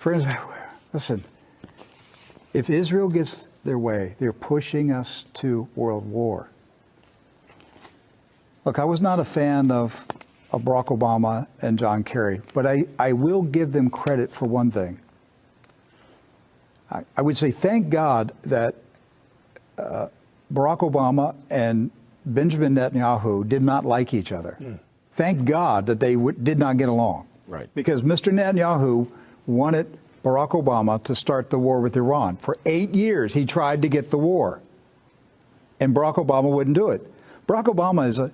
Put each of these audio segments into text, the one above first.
Friends, listen, if Israel gets their way, they're pushing us to world war. Look, I was not a fan of Barack Obama and John Kerry, but I will give them credit for one thing. I would say thank God that Barack Obama and Benjamin Netanyahu did not like each other. Thank God that they did not get along. Right. Because Mr. Netanyahu wanted Barack Obama to start the war with Iran. For 8 years, he tried to get the war, and Barack Obama wouldn't do it. Barack Obama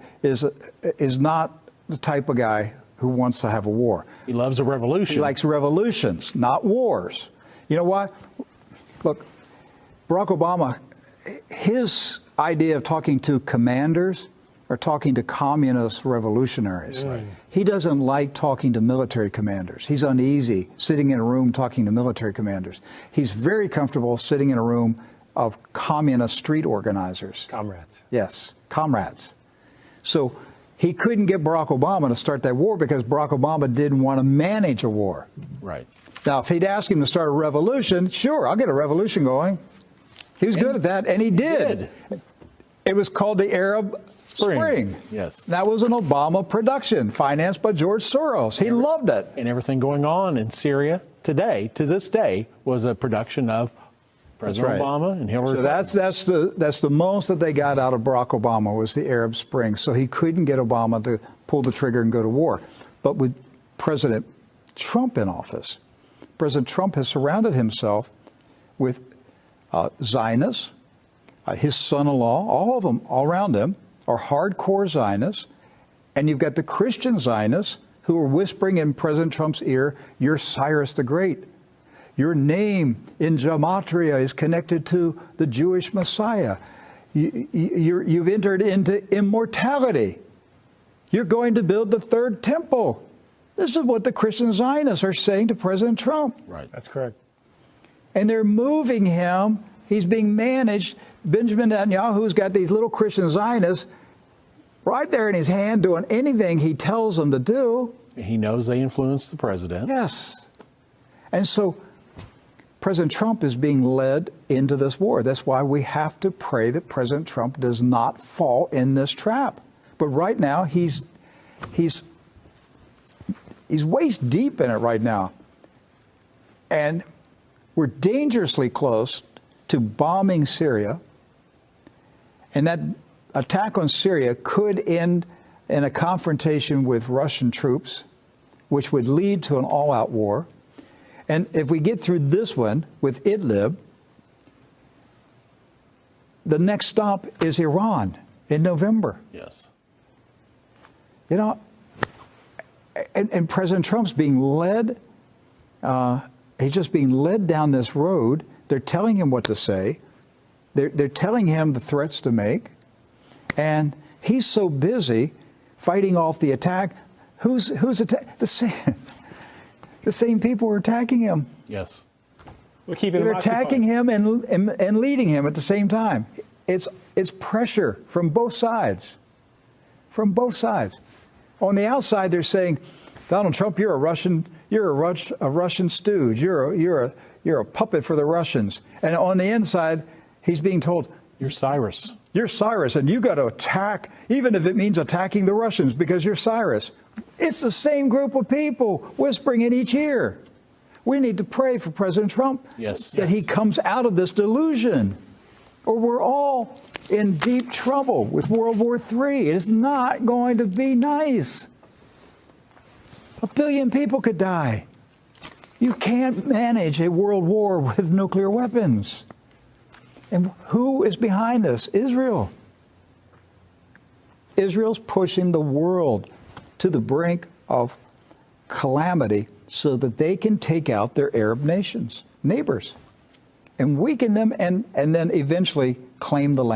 is not the type of guy who wants to have a war. He loves a revolution. He likes revolutions, not wars. You know what? Look, Barack Obama, his idea of talking to commanders or talking to communist revolutionaries. Right. He doesn't like talking to military commanders. He's uneasy sitting in a room talking to military commanders. He's very comfortable sitting in a room of communist street organizers. Comrades. Yes, comrades. So he couldn't get Barack Obama to start that war because Barack Obama didn't want to manage a war. Right. Now, if he'd asked him to start a revolution, sure, I'll get a revolution going. He was good at that, and he did. It was called the Arab Spring. Yes. That was an Obama production, financed by George Soros. He loved it. And everything going on in Syria today, to this day, was a production of President Obama and Hillary. So that's the most that they got out of Barack Obama was the Arab Spring. So he couldn't get Obama to pull the trigger and go to war. But with President Trump in office, President Trump has surrounded himself with Zionists, his son-in-law, all of them, all around him, are hardcore Zionists. And you've got the Christian Zionists who are whispering in President Trump's ear, "You're Cyrus the Great. Your name in Gematria is connected to the Jewish Messiah. You've entered into immortality. You're going to build the third temple." This is what the Christian Zionists are saying to President Trump. Right. That's correct. And they're moving him. He's being managed. Benjamin Netanyahu's got these little Christian Zionists right there in his hand doing anything he tells them to do. He knows they influence the president. Yes. And so President Trump is being led into this war. That's why we have to pray that President Trump does not fall in this trap. But right now, he's waist deep in it right now. And we're dangerously close to bombing Syria. And that attack on Syria could end in a confrontation with Russian troops, which would lead to an all-out war. And if we get through this one with Idlib, the next stop is Iran in November. Yes. You know, and President Trump's being led, he's just being led down this road. They're telling him what to say. They're telling him the threats to make. And he's so busy fighting off the attack. Who's the same people are attacking him. Yes. They're attacking him and leading him at the same time. It's pressure from both sides. From both sides. On the outside, they're saying, Donald Trump, you're a Russian stooge. You're a puppet for the Russians. And on the inside, he's being told, you're Cyrus. You're Cyrus, and you got to attack, even if it means attacking the Russians, because you're Cyrus. It's the same group of people whispering in each ear. We need to pray for President Trump that he comes out of this delusion, or we're all in deep trouble with World War III. It's not going to be nice. 1 billion people could die. You can't manage a world war with nuclear weapons. And who is behind this? Israel. Israel's pushing the world to the brink of calamity so that they can take out their Arab neighbors, and weaken them and then eventually claim the land.